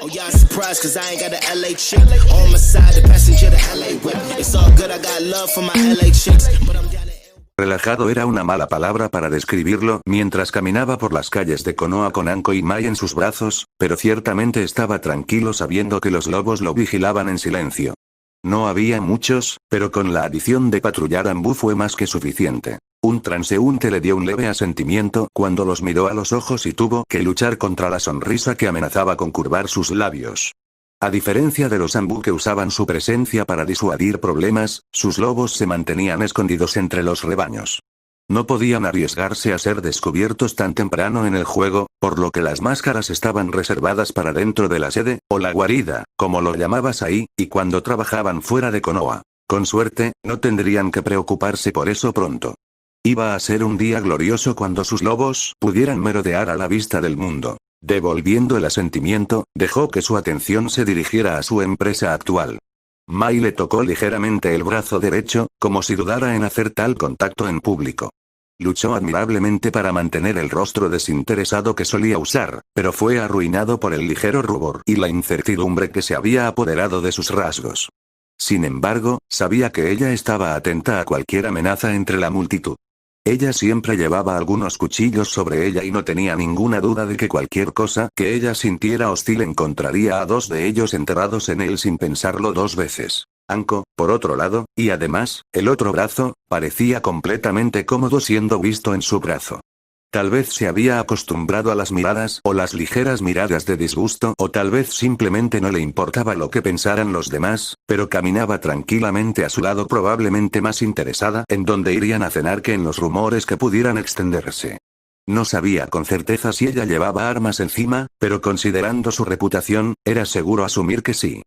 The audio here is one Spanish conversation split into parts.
Oh, y'all surprised cause I ain't got a LA chick on my side, the passenger the LA whip. It's all good, I got love for my LA chicks, but I'm down to... Relajado era una mala palabra para describirlo, mientras caminaba por las calles de Konoha con Anko y Mai en sus brazos, pero ciertamente estaba tranquilo sabiendo que los lobos lo vigilaban en silencio. No había muchos, pero con la adición de patrullar Anbu fue más que suficiente. Un transeúnte le dio un leve asentimiento cuando los miró a los ojos y tuvo que luchar contra la sonrisa que amenazaba con curvar sus labios. A diferencia de los Anbu que usaban su presencia para disuadir problemas, sus lobos se mantenían escondidos entre los rebaños. No podían arriesgarse a ser descubiertos tan temprano en el juego, por lo que las máscaras estaban reservadas para dentro de la sede, o la guarida, como lo llamabas ahí, y cuando trabajaban fuera de Konoha. Con suerte, no tendrían que preocuparse por eso pronto. Iba a ser un día glorioso cuando sus lobos pudieran merodear a la vista del mundo. Devolviendo el asentimiento, dejó que su atención se dirigiera a su empresa actual. Mai le tocó ligeramente el brazo derecho, como si dudara en hacer tal contacto en público. Luchó admirablemente para mantener el rostro desinteresado que solía usar, pero fue arruinado por el ligero rubor y la incertidumbre que se había apoderado de sus rasgos. Sin embargo, sabía que ella estaba atenta a cualquier amenaza entre la multitud. Ella siempre llevaba algunos cuchillos sobre ella y no tenía ninguna duda de que cualquier cosa que ella sintiera hostil encontraría a dos de ellos enterrados en él sin pensarlo dos veces. Anko, por otro lado, y además, el otro brazo, parecía completamente cómodo siendo visto en su brazo. Tal vez se había acostumbrado a las miradas o las ligeras miradas de disgusto o tal vez simplemente no le importaba lo que pensaran los demás, pero caminaba tranquilamente a su lado probablemente más interesada en dónde irían a cenar que en los rumores que pudieran extenderse. No sabía con certeza si ella llevaba armas encima, pero considerando su reputación, era seguro asumir que sí.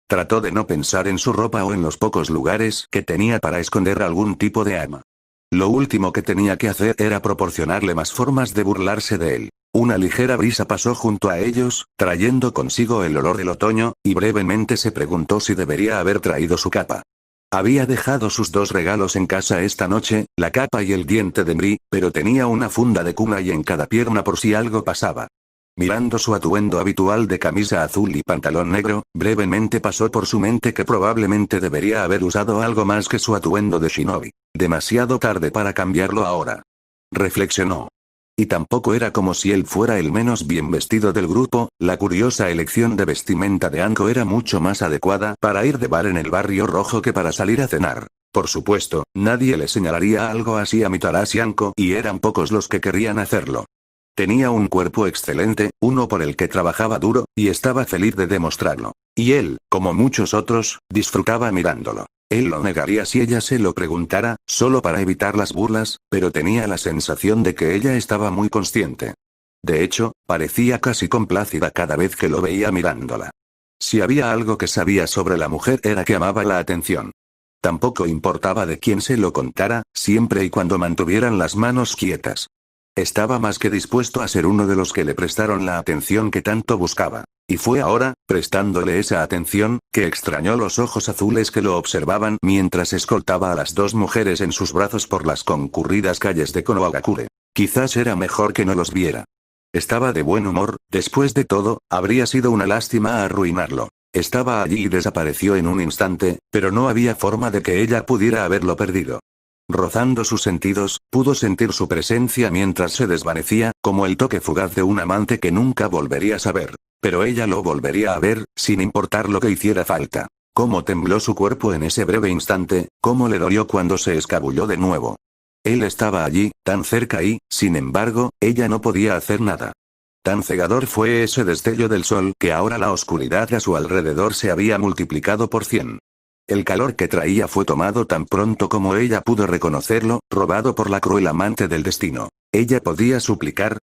Trató de no pensar en su ropa o en los pocos lugares que tenía para esconder algún tipo de arma. Lo último que tenía que hacer era proporcionarle más formas de burlarse de él. Una ligera brisa pasó junto a ellos, trayendo consigo el olor del otoño, y brevemente se preguntó si debería haber traído su capa. Había dejado sus dos regalos en casa esta noche, la capa y el diente de Mri, pero tenía una funda de kunai en cada pierna por si algo pasaba. Mirando su atuendo habitual de camisa azul y pantalón negro, brevemente pasó por su mente que probablemente debería haber usado algo más que su atuendo de shinobi. Demasiado tarde para cambiarlo ahora. Reflexionó. Y tampoco era como si él fuera el menos bien vestido del grupo, la curiosa elección de vestimenta de Anko era mucho más adecuada para ir de bar en el barrio rojo que para salir a cenar. Por supuesto, nadie le señalaría algo así a Mitarashi Anko y eran pocos los que querrían hacerlo. Tenía un cuerpo excelente, uno por el que trabajaba duro, y estaba feliz de demostrarlo. Y él, como muchos otros, disfrutaba mirándolo. Él lo negaría si ella se lo preguntara, solo para evitar las burlas, pero tenía la sensación de que ella estaba muy consciente. De hecho, parecía casi complácida cada vez que lo veía mirándola. Si había algo que sabía sobre la mujer era que amaba la atención. Tampoco importaba de quién se lo contara, siempre y cuando mantuvieran las manos quietas. Estaba más que dispuesto a ser uno de los que le prestaron la atención que tanto buscaba. Y fue ahora, prestándole esa atención, que extrañó los ojos azules que lo observaban mientras escoltaba a las dos mujeres en sus brazos por las concurridas calles de Konohagakure. Quizás era mejor que no los viera. Estaba de buen humor, después de todo, habría sido una lástima arruinarlo. Estaba allí y desapareció en un instante, pero no había forma de que ella pudiera haberlo perdido. Rozando sus sentidos, pudo sentir su presencia mientras se desvanecía, como el toque fugaz de un amante que nunca volvería a saber. Pero ella lo volvería a ver, sin importar lo que hiciera falta. Cómo tembló su cuerpo en ese breve instante, cómo le dolió cuando se escabulló de nuevo. Él estaba allí, tan cerca y, sin embargo, ella no podía hacer nada. Tan cegador fue ese destello del sol que ahora la oscuridad a su alrededor se había multiplicado por 100. El calor que traía fue tomado tan pronto como ella pudo reconocerlo, robado por la cruel amante del destino. Ella podía suplicar,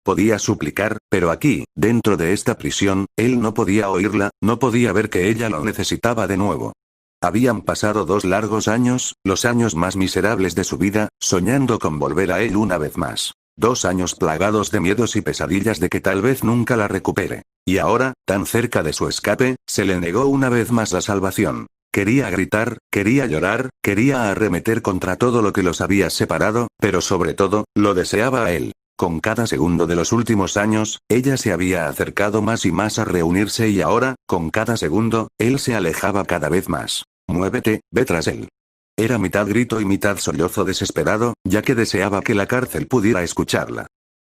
pero aquí, dentro de esta prisión, él no podía oírla, no podía ver que ella lo necesitaba de nuevo. Habían pasado 2 largos años, los años más miserables de su vida, soñando con volver a él una vez más. 2 años plagados de miedos y pesadillas de que tal vez nunca la recupere. Y ahora, tan cerca de su escape, se le negó una vez más la salvación. Quería gritar, quería llorar, quería arremeter contra todo lo que los había separado, pero sobre todo, lo deseaba a él. Con cada segundo de los últimos años, ella se había acercado más y más a reunirse y ahora, con cada segundo, él se alejaba cada vez más. Muévete, ve tras él. Era mitad grito y mitad sollozo desesperado, ya que deseaba que la cárcel pudiera escucharla.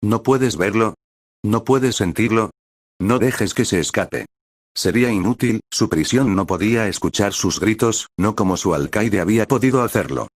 ¿No puedes verlo? ¿No puedes sentirlo? No dejes que se escape. Sería inútil, su prisión no podía escuchar sus gritos, no como su alcaide había podido hacerlo.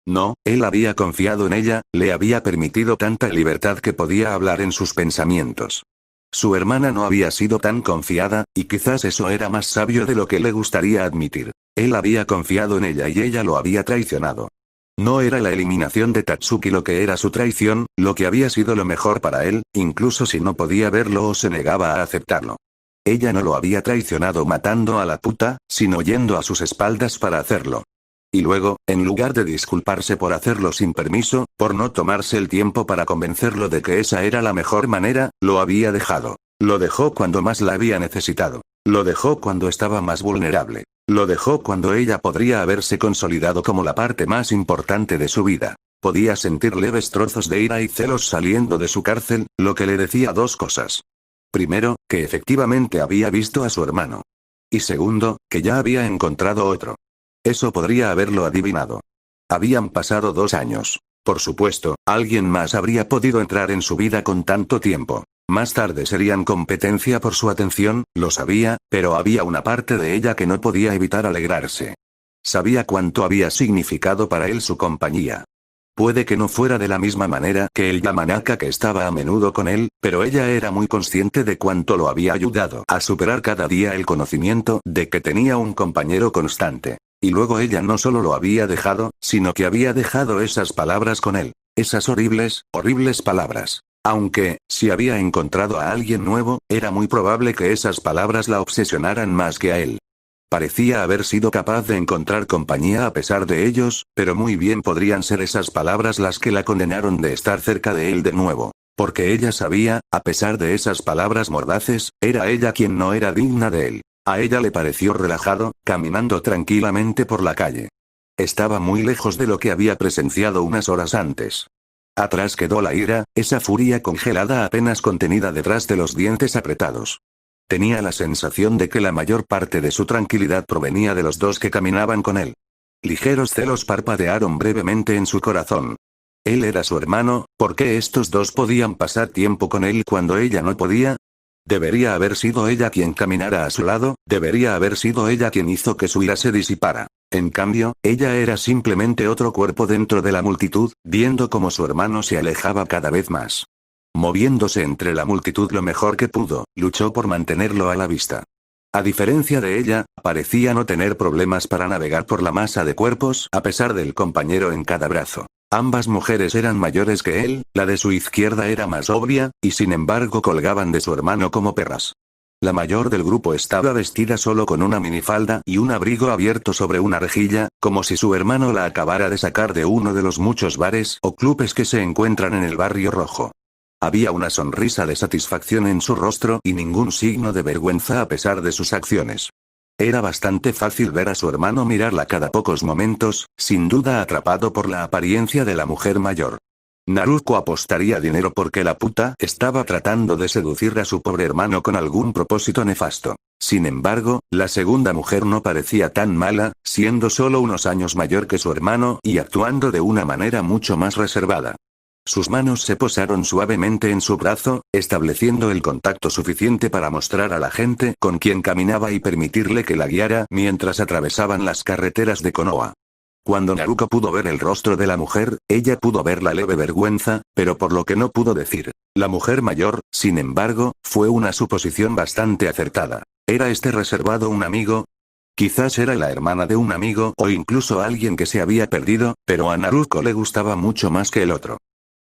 No, él había confiado en ella, le había permitido tanta libertad que podía hablar en sus pensamientos. Su hermana no había sido tan confiada, y quizás eso era más sabio de lo que le gustaría admitir. Él había confiado en ella y ella lo había traicionado. No era la eliminación de Tatsuki lo que era su traición, lo que había sido lo mejor para él, incluso si no podía verlo o se negaba a aceptarlo. Ella no lo había traicionado matando a la puta, sino yendo a sus espaldas para hacerlo. Y luego, en lugar de disculparse por hacerlo sin permiso, por no tomarse el tiempo para convencerlo de que esa era la mejor manera, lo había dejado. Lo dejó cuando más la había necesitado. Lo dejó cuando estaba más vulnerable. Lo dejó cuando ella podría haberse consolidado como la parte más importante de su vida. Podía sentir leves trozos de ira y celos saliendo de su cárcel, lo que le decía dos cosas. Primero, que efectivamente había visto a su hermano. Y segundo, que ya había encontrado otro. Eso podría haberlo adivinado. Habían pasado 2 años. Por supuesto, alguien más habría podido entrar en su vida con tanto tiempo. Más tarde serían competencia por su atención, lo sabía, pero había una parte de ella que no podía evitar alegrarse. Sabía cuánto había significado para él su compañía. Puede que no fuera de la misma manera que el Yamanaka que estaba a menudo con él, pero ella era muy consciente de cuánto lo había ayudado a superar cada día el conocimiento de que tenía un compañero constante. Y luego ella no solo lo había dejado, sino que había dejado esas palabras con él. Esas horribles, horribles palabras. Aunque, si había encontrado a alguien nuevo, era muy probable que esas palabras la obsesionaran más que a él. Parecía haber sido capaz de encontrar compañía a pesar de ellos, pero muy bien podrían ser esas palabras las que la condenaron de estar cerca de él de nuevo. Porque ella sabía, a pesar de esas palabras mordaces, era ella quien no era digna de él. A ella le pareció relajado, caminando tranquilamente por la calle. Estaba muy lejos de lo que había presenciado unas horas antes. Atrás quedó la ira, esa furia congelada apenas contenida detrás de los dientes apretados. Tenía la sensación de que la mayor parte de su tranquilidad provenía de los dos que caminaban con él. Ligeros celos parpadearon brevemente en su corazón. Él era su hermano, ¿por qué estos dos podían pasar tiempo con él cuando ella no podía? Debería haber sido ella quien caminara a su lado, debería haber sido ella quien hizo que su ira se disipara. En cambio, ella era simplemente otro cuerpo dentro de la multitud, viendo cómo su hermano se alejaba cada vez más. Moviéndose entre la multitud lo mejor que pudo, luchó por mantenerlo a la vista. A diferencia de ella, parecía no tener problemas para navegar por la masa de cuerpos a pesar del compañero en cada brazo. Ambas mujeres eran mayores que él, la de su izquierda era más obvia, y sin embargo colgaban de su hermano como perras. La mayor del grupo estaba vestida solo con una minifalda y un abrigo abierto sobre una rejilla, como si su hermano la acabara de sacar de uno de los muchos bares o clubes que se encuentran en el barrio rojo. Había una sonrisa de satisfacción en su rostro y ningún signo de vergüenza a pesar de sus acciones. Era bastante fácil ver a su hermano mirarla cada pocos momentos, sin duda atrapado por la apariencia de la mujer mayor. Naruko apostaría dinero porque la puta estaba tratando de seducir a su pobre hermano con algún propósito nefasto. Sin embargo, la segunda mujer no parecía tan mala, siendo solo unos años mayor que su hermano y actuando de una manera mucho más reservada. Sus manos se posaron suavemente en su brazo, estableciendo el contacto suficiente para mostrar a la gente con quien caminaba y permitirle que la guiara mientras atravesaban las carreteras de Konoha. Cuando Naruko pudo ver el rostro de la mujer, ella pudo ver la leve vergüenza, pero por lo que no pudo decir. La mujer mayor, sin embargo, fue una suposición bastante acertada. ¿Era este reservado un amigo? Quizás era la hermana de un amigo o incluso alguien que se había perdido, pero a Naruko le gustaba mucho más que el otro.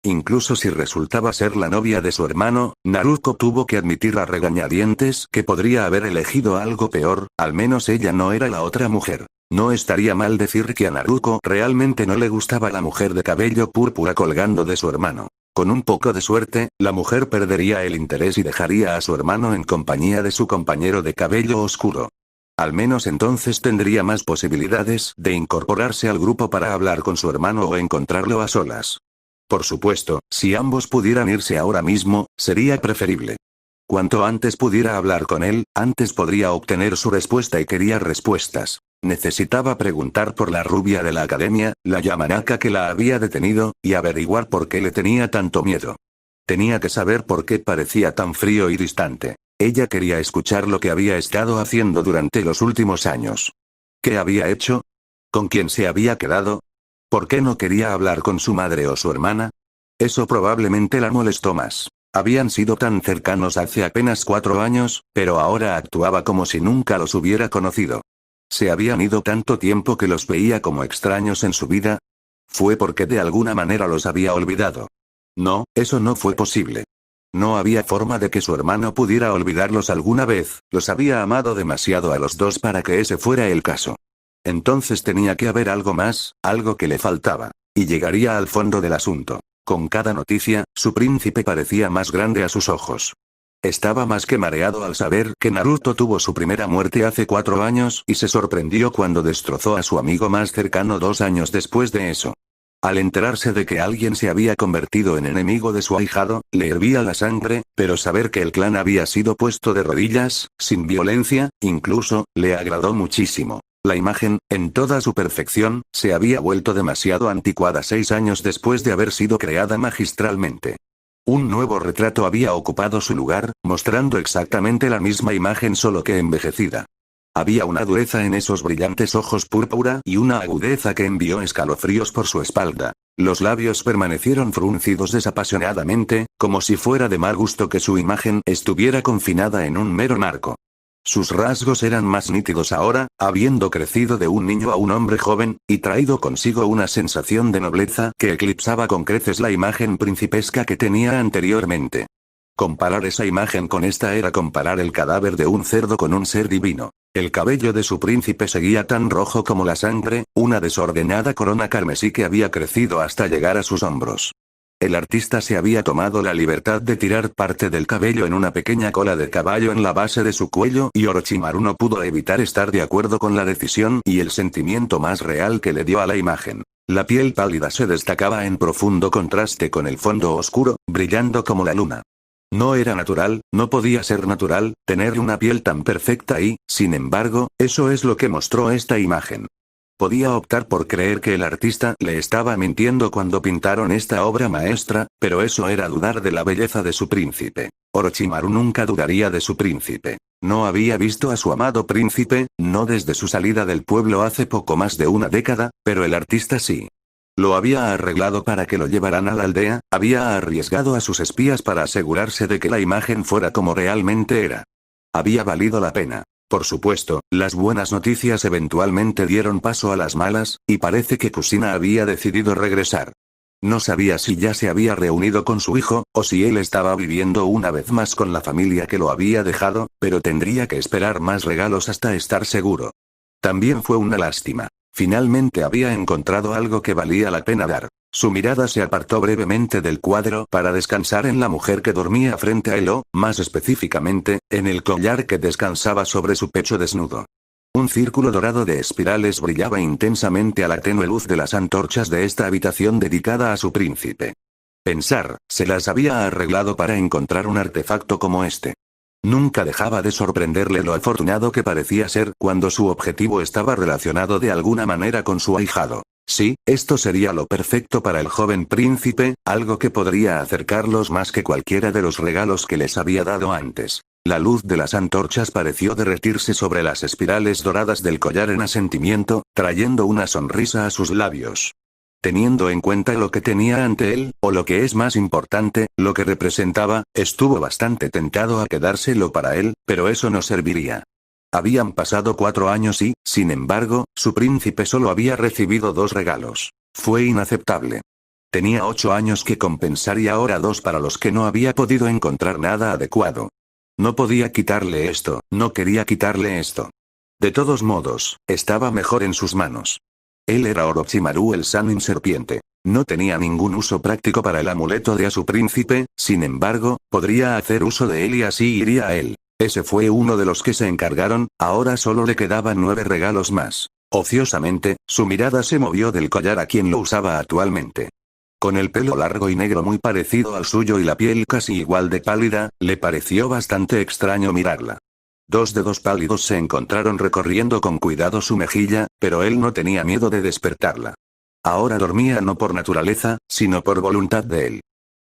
Incluso si resultaba ser la novia de su hermano, Naruko tuvo que admitir a regañadientes que podría haber elegido algo peor, al menos ella no era la otra mujer. No estaría mal decir que a Naruko realmente no le gustaba la mujer de cabello púrpura colgando de su hermano. Con un poco de suerte, la mujer perdería el interés y dejaría a su hermano en compañía de su compañero de cabello oscuro. Al menos entonces tendría más posibilidades de incorporarse al grupo para hablar con su hermano o encontrarlo a solas. Por supuesto, si ambos pudieran irse ahora mismo, sería preferible. Cuanto antes pudiera hablar con él, antes podría obtener su respuesta y quería respuestas. Necesitaba preguntar por la rubia de la academia, la Yamanaka que la había detenido, y averiguar por qué le tenía tanto miedo. Tenía que saber por qué parecía tan frío y distante. Ella quería escuchar lo que había estado haciendo durante los últimos años. ¿Qué había hecho? ¿Con quién se había quedado? ¿Por qué no quería hablar con su madre o su hermana? Eso probablemente la molestó más. Habían sido tan cercanos hace apenas 4 años, pero ahora actuaba como si nunca los hubiera conocido. ¿Se habían ido tanto tiempo que los veía como extraños en su vida? ¿Fue porque de alguna manera los había olvidado? No, eso no fue posible. No había forma de que su hermano pudiera olvidarlos alguna vez, los había amado demasiado a los dos para que ese fuera el caso. Entonces tenía que haber algo más, algo que le faltaba. Y llegaría al fondo del asunto. Con cada noticia, su príncipe parecía más grande a sus ojos. Estaba más que mareado al saber que Naruto tuvo su primera muerte hace 4 años y se sorprendió cuando destrozó a su amigo más cercano 2 años después de eso. Al enterarse de que alguien se había convertido en enemigo de su ahijado, le hervía la sangre, pero saber que el clan había sido puesto de rodillas, sin violencia, incluso, le agradó muchísimo. La imagen, en toda su perfección, se había vuelto demasiado anticuada 6 años después de haber sido creada magistralmente. Un nuevo retrato había ocupado su lugar, mostrando exactamente la misma imagen solo que envejecida. Había una dureza en esos brillantes ojos púrpura y una agudeza que envió escalofríos por su espalda. Los labios permanecieron fruncidos desapasionadamente, como si fuera de mal gusto que su imagen estuviera confinada en un mero marco. Sus rasgos eran más nítidos ahora, habiendo crecido de un niño a un hombre joven, y traído consigo una sensación de nobleza que eclipsaba con creces la imagen principesca que tenía anteriormente. Comparar esa imagen con esta era comparar el cadáver de un cerdo con un ser divino. El cabello de su príncipe seguía tan rojo como la sangre, una desordenada corona carmesí que había crecido hasta llegar a sus hombros. El artista se había tomado la libertad de tirar parte del cabello en una pequeña cola de caballo en la base de su cuello y Orochimaru no pudo evitar estar de acuerdo con la decisión y el sentimiento más real que le dio a la imagen. La piel pálida se destacaba en profundo contraste con el fondo oscuro, brillando como la luna. No era natural, no podía ser natural, tener una piel tan perfecta y, sin embargo, eso es lo que mostró esta imagen. Podía optar por creer que el artista le estaba mintiendo cuando pintaron esta obra maestra, pero eso era dudar de la belleza de su príncipe. Orochimaru nunca dudaría de su príncipe. No había visto a su amado príncipe, no desde su salida del pueblo hace poco más de una década, pero el artista sí. Lo había arreglado para que lo llevaran a la aldea, había arriesgado a sus espías para asegurarse de que la imagen fuera como realmente era. Había valido la pena. Por supuesto, las buenas noticias eventualmente dieron paso a las malas, y parece que Kusina había decidido regresar. No sabía si ya se había reunido con su hijo, o si él estaba viviendo una vez más con la familia que lo había dejado, pero tendría que esperar más regalos hasta estar seguro. También fue una lástima. Finalmente había encontrado algo que valía la pena dar. Su mirada se apartó brevemente del cuadro para descansar en la mujer que dormía frente a él o, más específicamente, en el collar que descansaba sobre su pecho desnudo. Un círculo dorado de espirales brillaba intensamente a la tenue luz de las antorchas de esta habitación dedicada a su príncipe. Pensar, se las había arreglado para encontrar un artefacto como este. Nunca dejaba de sorprenderle lo afortunado que parecía ser cuando su objetivo estaba relacionado de alguna manera con su ahijado. Sí, esto sería lo perfecto para el joven príncipe, algo que podría acercarlos más que cualquiera de los regalos que les había dado antes. La luz de las antorchas pareció derretirse sobre las espirales doradas del collar en asentimiento, trayendo una sonrisa a sus labios. Teniendo en cuenta lo que tenía ante él, o lo que es más importante, lo que representaba, estuvo bastante tentado a quedárselo para él, pero eso no serviría. Habían pasado 4 años y, sin embargo, su príncipe solo había recibido 2 regalos. Fue inaceptable. Tenía 8 años que compensar y ahora 2 para los que no había podido encontrar nada adecuado. No podía quitarle esto, no quería quitarle esto. De todos modos, estaba mejor en sus manos. Él era Orochimaru el Sannin Serpiente. No tenía ningún uso práctico para el amuleto de a su príncipe, sin embargo, podría hacer uso de él y así iría a él. Ese fue uno de los que se encargaron, ahora solo le quedaban 9 regalos más. Ociosamente, su mirada se movió del collar a quien lo usaba actualmente. Con el pelo largo y negro muy parecido al suyo y la piel casi igual de pálida, le pareció bastante extraño mirarla. Dos dedos pálidos se encontraron recorriendo con cuidado su mejilla, pero él no tenía miedo de despertarla. Ahora dormía no por naturaleza, sino por voluntad de él.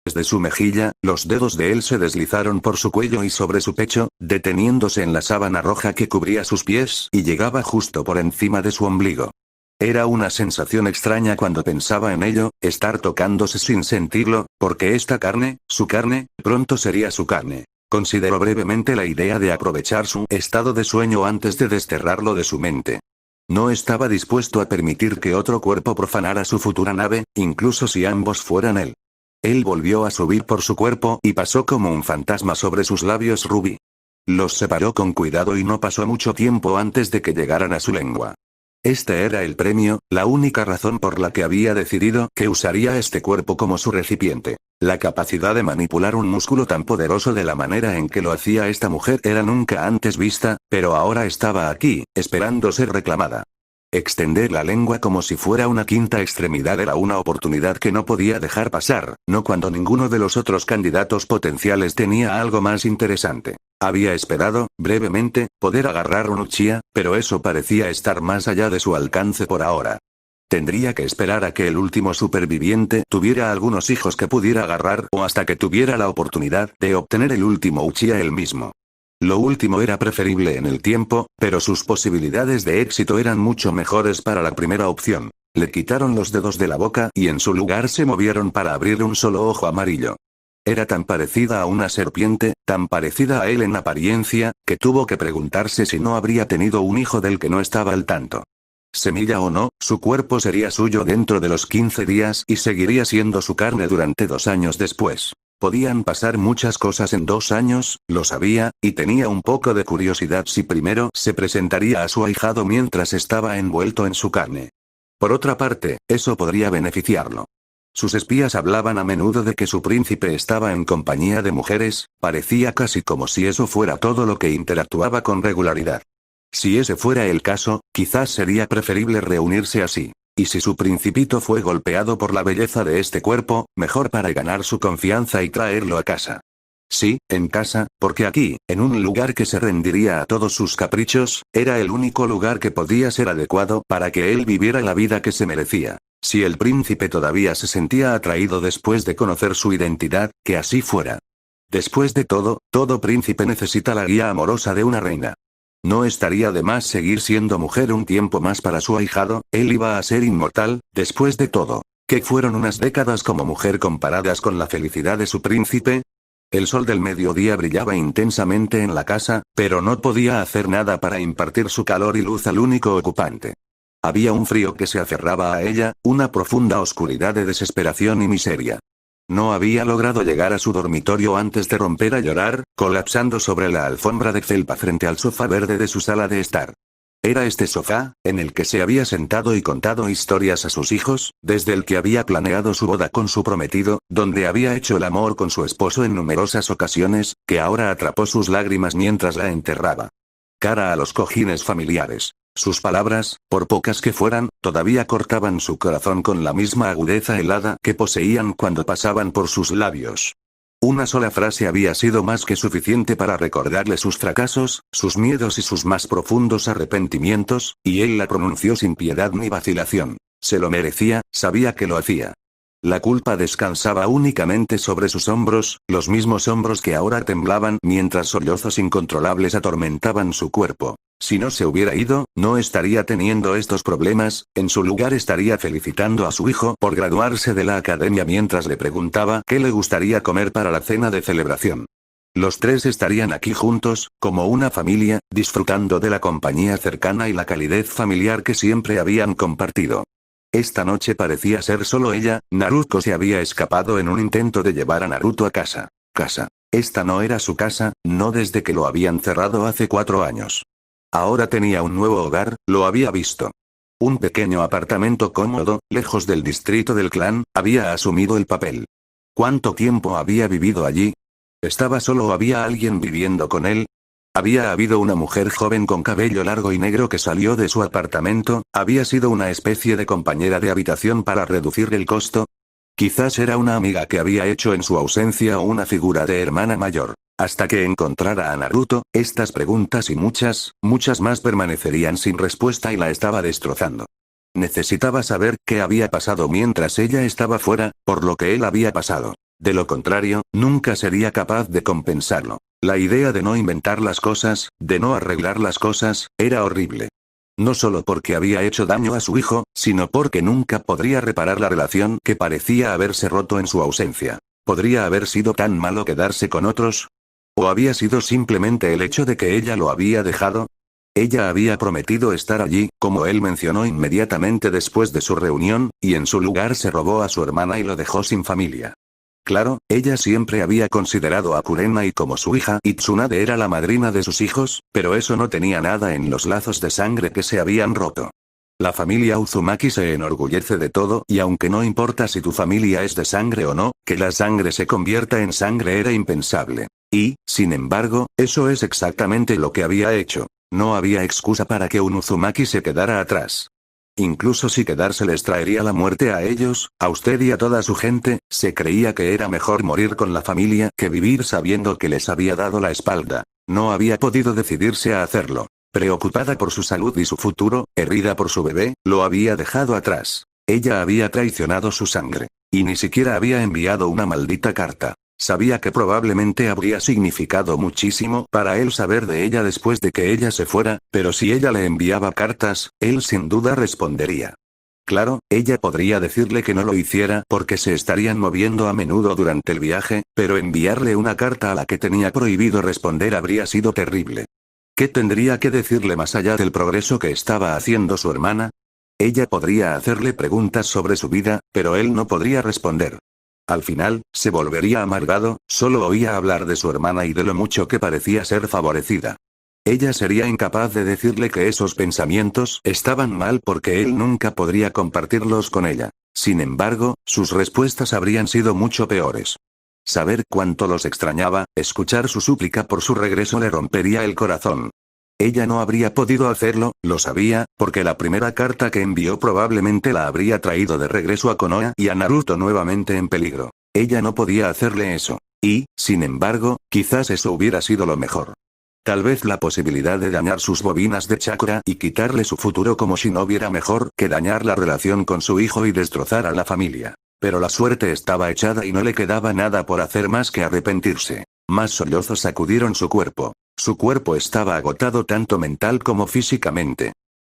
Desde su mejilla, los dedos de él se deslizaron por su cuello y sobre su pecho, deteniéndose en la sábana roja que cubría sus pies y llegaba justo por encima de su ombligo. Era una sensación extraña cuando pensaba en ello, estar tocándose sin sentirlo, porque esta carne, su carne, pronto sería su carne. Consideró brevemente la idea de aprovechar su estado de sueño antes de desterrarlo de su mente. No estaba dispuesto a permitir que otro cuerpo profanara su futura nave, incluso si ambos fueran él. Él volvió a subir por su cuerpo y pasó como un fantasma sobre sus labios rubí. Los separó con cuidado y no pasó mucho tiempo antes de que llegaran a su lengua. Este era el premio, la única razón por la que había decidido que usaría este cuerpo como su recipiente. La capacidad de manipular un músculo tan poderoso de la manera en que lo hacía esta mujer era nunca antes vista, pero ahora estaba aquí, esperando ser reclamada. Extender la lengua como si fuera una quinta extremidad era una oportunidad que no podía dejar pasar, no cuando ninguno de los otros candidatos potenciales tenía algo más interesante. Había esperado, brevemente, poder agarrar un Uchiha, pero eso parecía estar más allá de su alcance por ahora. Tendría que esperar a que el último superviviente tuviera algunos hijos que pudiera agarrar o hasta que tuviera la oportunidad de obtener el último Uchiha él mismo. Lo último era preferible en el tiempo, pero sus posibilidades de éxito eran mucho mejores para la primera opción. Le quitaron los dedos de la boca y en su lugar se movieron para abrir un solo ojo amarillo. Era tan parecida a una serpiente, tan parecida a él en apariencia, que tuvo que preguntarse si no habría tenido un hijo del que no estaba al tanto. Semilla o no, su cuerpo sería suyo dentro de los 15 días y seguiría siendo su carne durante 2 años después. Podían pasar muchas cosas en 2 años, lo sabía, y tenía un poco de curiosidad si primero se presentaría a su ahijado mientras estaba envuelto en su carne. Por otra parte, eso podría beneficiarlo. Sus espías hablaban a menudo de que su príncipe estaba en compañía de mujeres, parecía casi como si eso fuera todo lo que interactuaba con regularidad. Si ese fuera el caso, quizás sería preferible reunirse así. Y si su principito fue golpeado por la belleza de este cuerpo, mejor para ganar su confianza y traerlo a casa. Sí, en casa, porque aquí, en un lugar que se rendiría a todos sus caprichos, era el único lugar que podía ser adecuado para que él viviera la vida que se merecía. Si el príncipe todavía se sentía atraído después de conocer su identidad, que así fuera. Después de todo, todo príncipe necesita la guía amorosa de una reina. No estaría de más seguir siendo mujer un tiempo más para su ahijado, él iba a ser inmortal, después de todo. ¿Qué fueron unas décadas como mujer comparadas con la felicidad de su príncipe? El sol del mediodía brillaba intensamente en la casa, pero no podía hacer nada para impartir su calor y luz al único ocupante. Había un frío que se aferraba a ella, una profunda oscuridad de desesperación y miseria. No había logrado llegar a su dormitorio antes de romper a llorar, colapsando sobre la alfombra de felpa frente al sofá verde de su sala de estar. Era este sofá, en el que se había sentado y contado historias a sus hijos, desde el que había planeado su boda con su prometido, donde había hecho el amor con su esposo en numerosas ocasiones, que ahora atrapó sus lágrimas mientras la enterraba. Cara a los cojines familiares. Sus palabras, por pocas que fueran, todavía cortaban su corazón con la misma agudeza helada que poseían cuando pasaban por sus labios. Una sola frase había sido más que suficiente para recordarle sus fracasos, sus miedos y sus más profundos arrepentimientos, y él la pronunció sin piedad ni vacilación. Se lo merecía, sabía que lo hacía. La culpa descansaba únicamente sobre sus hombros, los mismos hombros que ahora temblaban mientras sollozos incontrolables atormentaban su cuerpo. Si no se hubiera ido, no estaría teniendo estos problemas, en su lugar estaría felicitando a su hijo por graduarse de la academia mientras le preguntaba qué le gustaría comer para la cena de celebración. Los tres estarían aquí juntos, como una familia, disfrutando de la compañía cercana y la calidez familiar que siempre habían compartido. Esta noche parecía ser solo ella. Naruto se había escapado en un intento de llevar a Naruto a casa. Esta no era su casa, no desde que lo habían cerrado hace 4 años. Ahora tenía un nuevo hogar, lo había visto. Un pequeño apartamento cómodo, lejos del distrito del clan, había asumido el papel. ¿Cuánto tiempo había vivido allí? ¿Estaba solo o había alguien viviendo con él? Había habido una mujer joven con cabello largo y negro que salió de su apartamento, había sido una especie de compañera de habitación para reducir el costo. Quizás era una amiga que había hecho en su ausencia o una figura de hermana mayor. Hasta que encontrara a Naruto, estas preguntas y muchas, muchas más permanecerían sin respuesta y la estaba destrozando. Necesitaba saber qué había pasado mientras ella estaba fuera, por lo que él había pasado. De lo contrario, nunca sería capaz de compensarlo. La idea de no inventar las cosas, de no arreglar las cosas, era horrible. No solo porque había hecho daño a su hijo, sino porque nunca podría reparar la relación que parecía haberse roto en su ausencia. ¿Podría haber sido tan malo quedarse con otros? ¿O había sido simplemente el hecho de que ella lo había dejado? Ella había prometido estar allí, como él mencionó inmediatamente después de su reunión, y en su lugar se robó a su hermana y lo dejó sin familia. Claro, ella siempre había considerado a Kurenai como su hija y Tsunade era la madrina de sus hijos, pero eso no tenía nada en los lazos de sangre que se habían roto. La familia Uzumaki se enorgullece de todo y aunque no importa si tu familia es de sangre o no, que la sangre se convierta en sangre era impensable. Y, sin embargo, eso es exactamente lo que había hecho. No había excusa para que un Uzumaki se quedara atrás. Incluso si quedarse les traería la muerte a ellos, a usted y a toda su gente, se creía que era mejor morir con la familia que vivir sabiendo que les había dado la espalda. No había podido decidirse a hacerlo. Preocupada por su salud y su futuro, herida por su bebé, lo había dejado atrás. Ella había traicionado su sangre. Y ni siquiera había enviado una maldita carta. Sabía que probablemente habría significado muchísimo para él saber de ella después de que ella se fuera, pero si ella le enviaba cartas, él sin duda respondería. Claro, ella podría decirle que no lo hiciera porque se estarían moviendo a menudo durante el viaje, pero enviarle una carta a la que tenía prohibido responder habría sido terrible. ¿Qué tendría que decirle más allá del progreso que estaba haciendo su hermana? Ella podría hacerle preguntas sobre su vida, pero él no podría responder. Al final, se volvería amargado, solo oía hablar de su hermana y de lo mucho que parecía ser favorecida. Ella sería incapaz de decirle que esos pensamientos estaban mal porque él nunca podría compartirlos con ella. Sin embargo, sus respuestas habrían sido mucho peores. Saber cuánto los extrañaba, escuchar su súplica por su regreso le rompería el corazón. Ella no habría podido hacerlo, lo sabía, porque la primera carta que envió probablemente la habría traído de regreso a Konoha y a Naruto nuevamente en peligro. Ella no podía hacerle eso. Y, sin embargo, quizás eso hubiera sido lo mejor. Tal vez la posibilidad de dañar sus bobinas de chakra y quitarle su futuro como shinobi era mejor que dañar la relación con su hijo y destrozar a la familia. Pero la suerte estaba echada y no le quedaba nada por hacer más que arrepentirse. Más sollozos sacudieron su cuerpo. Su cuerpo estaba agotado tanto mental como físicamente.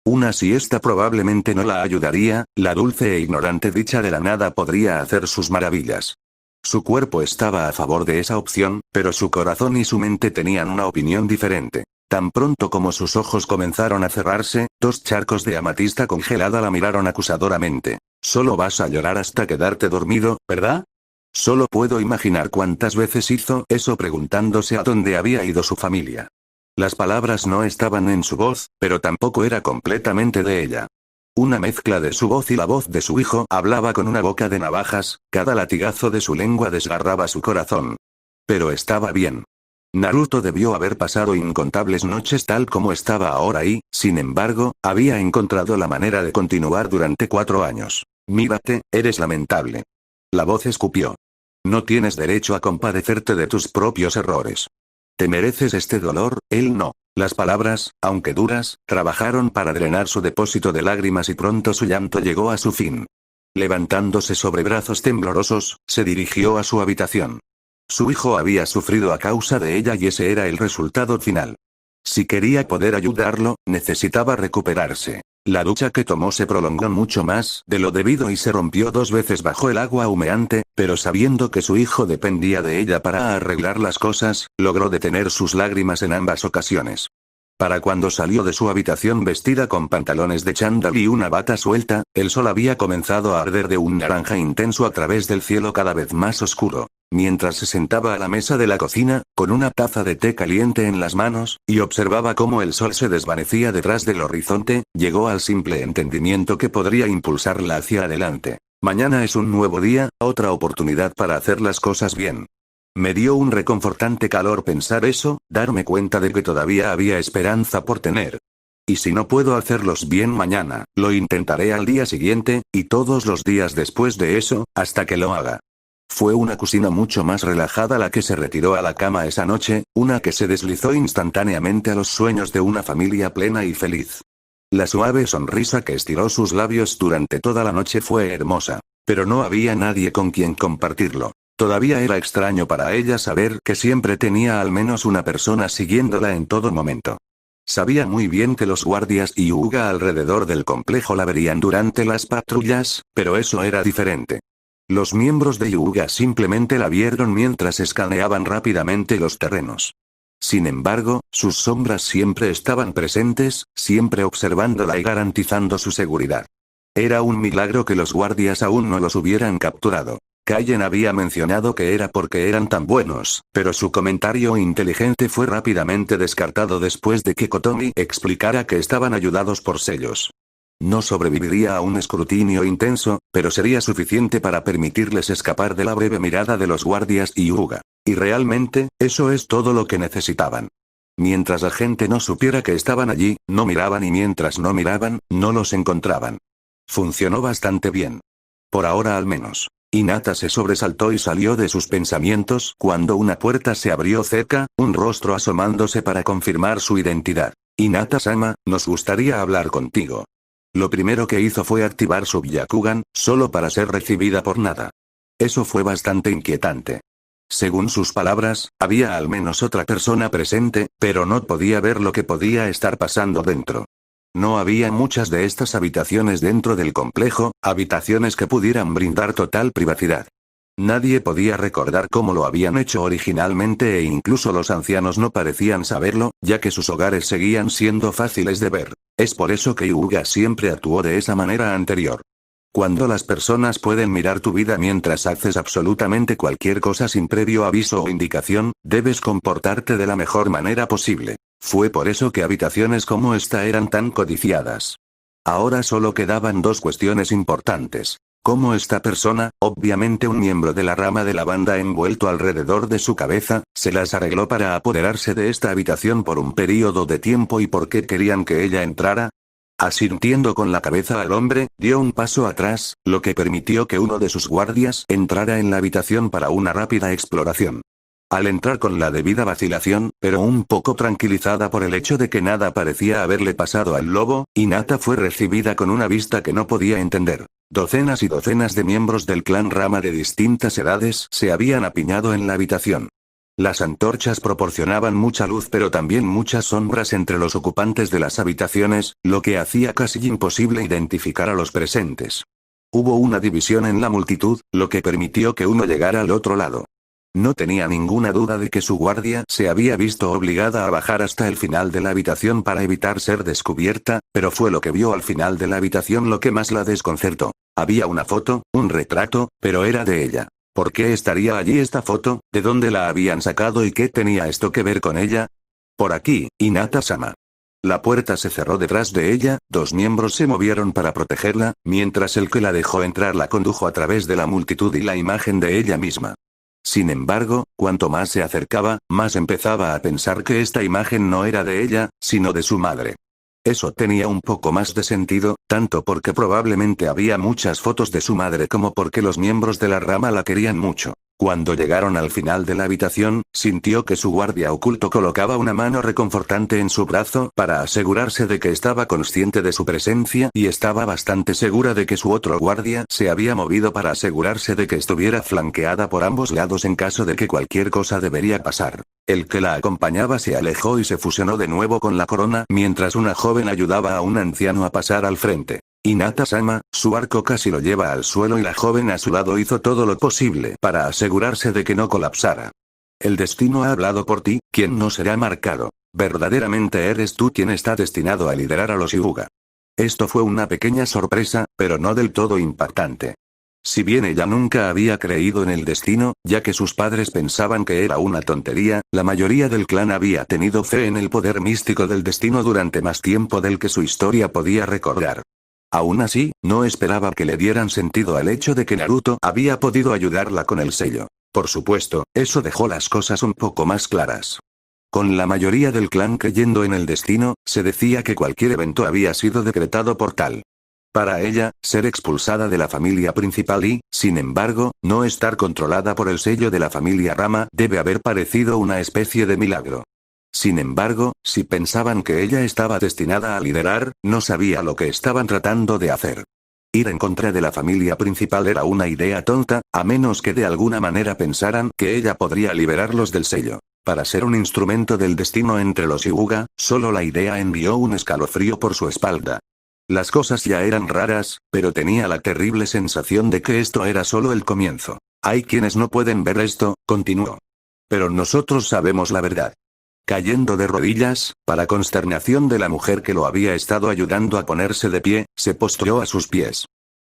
Una siesta probablemente no la ayudaría, la dulce e ignorante dicha de la nada podría hacer sus maravillas. Su cuerpo estaba a favor de esa opción, pero su corazón y su mente tenían una opinión diferente. Tan pronto como sus ojos comenzaron a cerrarse, dos charcos de amatista congelada la miraron acusadoramente. Solo vas a llorar hasta quedarte dormido, ¿verdad? Solo puedo imaginar cuántas veces hizo eso preguntándose a dónde había ido su familia. Las palabras no estaban en su voz, pero tampoco era completamente de ella. Una mezcla de su voz y la voz de su hijo hablaba con una boca de navajas, cada latigazo de su lengua desgarraba su corazón. Pero estaba bien. Naruto debió haber pasado incontables noches tal como estaba ahora y, sin embargo, había encontrado la manera de continuar durante 4 años. Mírate, eres lamentable. La voz escupió. No tienes derecho a compadecerte de tus propios errores. Te mereces este dolor, él no. Las palabras, aunque duras, trabajaron para drenar su depósito de lágrimas y pronto su llanto llegó a su fin. Levantándose sobre brazos temblorosos, se dirigió a su habitación. Su hijo había sufrido a causa de ella y ese era el resultado final. Si quería poder ayudarlo, necesitaba recuperarse. La ducha que tomó se prolongó mucho más de lo debido y se rompió 2 veces bajo el agua humeante, pero sabiendo que su hijo dependía de ella para arreglar las cosas, logró detener sus lágrimas en ambas ocasiones. Para cuando salió de su habitación vestida con pantalones de chándal y una bata suelta, el sol había comenzado a arder de un naranja intenso a través del cielo cada vez más oscuro. Mientras se sentaba a la mesa de la cocina, con una taza de té caliente en las manos, y observaba cómo el sol se desvanecía detrás del horizonte, llegó al simple entendimiento que podría impulsarla hacia adelante. Mañana es un nuevo día, otra oportunidad para hacer las cosas bien. Me dio un reconfortante calor pensar eso, darme cuenta de que todavía había esperanza por tener. Y si no puedo hacerlos bien mañana, lo intentaré al día siguiente, y todos los días después de eso, hasta que lo haga. Fue una Kusina mucho más relajada la que se retiró a la cama esa noche, una que se deslizó instantáneamente a los sueños de una familia plena y feliz. La suave sonrisa que estiró sus labios durante toda la noche fue hermosa, pero no había nadie con quien compartirlo. Todavía era extraño para ella saber que siempre tenía al menos una persona siguiéndola en todo momento. Sabía muy bien que los guardias y Hyuga alrededor del complejo la verían durante las patrullas, pero eso era diferente. Los miembros de Hyuga simplemente la vieron mientras escaneaban rápidamente los terrenos. Sin embargo, sus sombras siempre estaban presentes, siempre observándola y garantizando su seguridad. Era un milagro que los guardias aún no los hubieran capturado. Kaien había mencionado que era porque eran tan buenos, pero su comentario inteligente fue rápidamente descartado después de que Kotomi explicara que estaban ayudados por sellos. No sobreviviría a un escrutinio intenso, pero sería suficiente para permitirles escapar de la breve mirada de los guardias y Hyuga. Y realmente, eso es todo lo que necesitaban. Mientras la gente no supiera que estaban allí, no miraban y mientras no miraban, no los encontraban. Funcionó bastante bien. Por ahora al menos. Hinata se sobresaltó y salió de sus pensamientos cuando una puerta se abrió cerca, un rostro asomándose para confirmar su identidad. Hinata-sama, nos gustaría hablar contigo. Lo primero que hizo fue activar su Byakugan, solo para ser recibida por nada. Eso fue bastante inquietante. Según sus palabras, había al menos otra persona presente, pero no podía ver lo que podía estar pasando dentro. No había muchas de estas habitaciones dentro del complejo, habitaciones que pudieran brindar total privacidad. Nadie podía recordar cómo lo habían hecho originalmente e incluso los ancianos no parecían saberlo, ya que sus hogares seguían siendo fáciles de ver. Es por eso que Hyuga siempre actuó de esa manera anterior. Cuando las personas pueden mirar tu vida mientras haces absolutamente cualquier cosa sin previo aviso o indicación, debes comportarte de la mejor manera posible. Fue por eso que habitaciones como esta eran tan codiciadas. Ahora solo quedaban dos cuestiones importantes. Cómo esta persona, obviamente un miembro de la rama de la banda envuelto alrededor de su cabeza, se las arregló para apoderarse de esta habitación por un período de tiempo y por qué querían que ella entrara. Asintiendo con la cabeza al hombre, dio un paso atrás, lo que permitió que uno de sus guardias entrara en la habitación para una rápida exploración. Al entrar con la debida vacilación, pero un poco tranquilizada por el hecho de que nada parecía haberle pasado al lobo, Hinata fue recibida con una vista que no podía entender. Docenas y docenas de miembros del clan Rama de distintas edades se habían apiñado en la habitación. Las antorchas proporcionaban mucha luz pero también muchas sombras entre los ocupantes de las habitaciones, lo que hacía casi imposible identificar a los presentes. Hubo una división en la multitud, lo que permitió que uno llegara al otro lado. No tenía ninguna duda de que su guardia se había visto obligada a bajar hasta el final de la habitación para evitar ser descubierta, pero fue lo que vio al final de la habitación lo que más la desconcertó. Había una foto, un retrato, pero era de ella. ¿Por qué estaría allí esta foto? ¿De dónde la habían sacado y qué tenía esto que ver con ella? Por aquí, Hinata-sama. La puerta se cerró detrás de ella, dos miembros se movieron para protegerla, mientras el que la dejó entrar la condujo a través de la multitud y la imagen de ella misma. Sin embargo, cuanto más se acercaba, más empezaba a pensar que esta imagen no era de ella, sino de su madre. Eso tenía un poco más de sentido, tanto porque probablemente había muchas fotos de su madre como porque los miembros de la rama la querían mucho. Cuando llegaron al final de la habitación, sintió que su guardia oculto colocaba una mano reconfortante en su brazo para asegurarse de que estaba consciente de su presencia y estaba bastante segura de que su otro guardia se había movido para asegurarse de que estuviera flanqueada por ambos lados en caso de que cualquier cosa debería pasar. El que la acompañaba se alejó y se fusionó de nuevo con la corona mientras una joven ayudaba a un anciano a pasar al frente. Hinata-sama, su arco casi lo lleva al suelo y la joven a su lado hizo todo lo posible para asegurarse de que no colapsara. El destino ha hablado por ti, quien no será marcado. Verdaderamente eres tú quien está destinado a liderar a los Hyuga. Esto fue una pequeña sorpresa, pero no del todo impactante. Si bien ella nunca había creído en el destino, ya que sus padres pensaban que era una tontería, la mayoría del clan había tenido fe en el poder místico del destino durante más tiempo del que su historia podía recordar. Aún así, no esperaba que le dieran sentido al hecho de que Naruto había podido ayudarla con el sello. Por supuesto, eso dejó las cosas un poco más claras. Con la mayoría del clan creyendo en el destino, se decía que cualquier evento había sido decretado por tal. Para ella, ser expulsada de la familia principal y, sin embargo, no estar controlada por el sello de la familia Rama debe haber parecido una especie de milagro. Sin embargo, si pensaban que ella estaba destinada a liderar, no sabía lo que estaban tratando de hacer. Ir en contra de la familia principal era una idea tonta, a menos que de alguna manera pensaran que ella podría liberarlos del sello. Para ser un instrumento del destino entre los Hyuga, solo la idea envió un escalofrío por su espalda. Las cosas ya eran raras, pero tenía la terrible sensación de que esto era solo el comienzo. Hay quienes no pueden ver esto, continuó. Pero nosotros sabemos la verdad. Cayendo de rodillas, para consternación de la mujer que lo había estado ayudando a ponerse de pie, se postró a sus pies.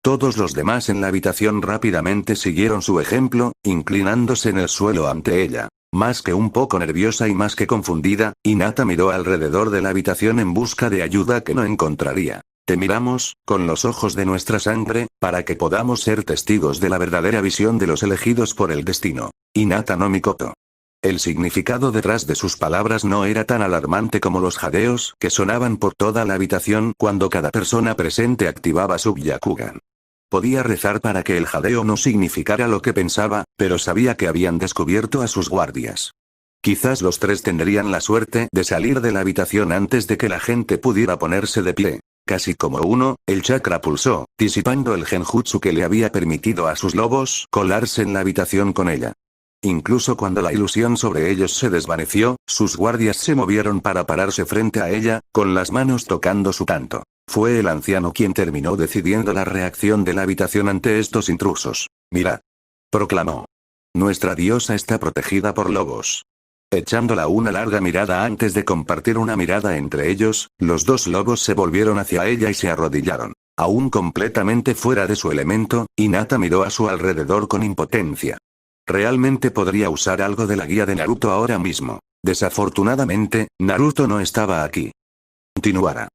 Todos los demás en la habitación rápidamente siguieron su ejemplo, inclinándose en el suelo ante ella. Más que un poco nerviosa y más que confundida, Hinata miró alrededor de la habitación en busca de ayuda que no encontraría. Te miramos, con los ojos de nuestra sangre, para que podamos ser testigos de la verdadera visión de los elegidos por el destino. Hinata no Mikoto. El significado detrás de sus palabras no era tan alarmante como los jadeos que sonaban por toda la habitación cuando cada persona presente activaba su Byakugan. Podía rezar para que el jadeo no significara lo que pensaba, pero sabía que habían descubierto a sus guardias. Quizás los tres tendrían la suerte de salir de la habitación antes de que la gente pudiera ponerse de pie. Casi como uno, el chakra pulsó, disipando el genjutsu que le había permitido a sus lobos colarse en la habitación con ella. Incluso cuando la ilusión sobre ellos se desvaneció, sus guardias se movieron para pararse frente a ella, con las manos tocando su canto. Fue el anciano quien terminó decidiendo la reacción de la habitación ante estos intrusos. Mirad. Proclamó. Nuestra diosa está protegida por lobos. Echándola una larga mirada antes de compartir una mirada entre ellos, los dos lobos se volvieron hacia ella y se arrodillaron. Aún completamente fuera de su elemento, Hinata miró a su alrededor con impotencia. Realmente podría usar algo de la guía de Naruto ahora mismo. Desafortunadamente, Naruto no estaba aquí. Continuará.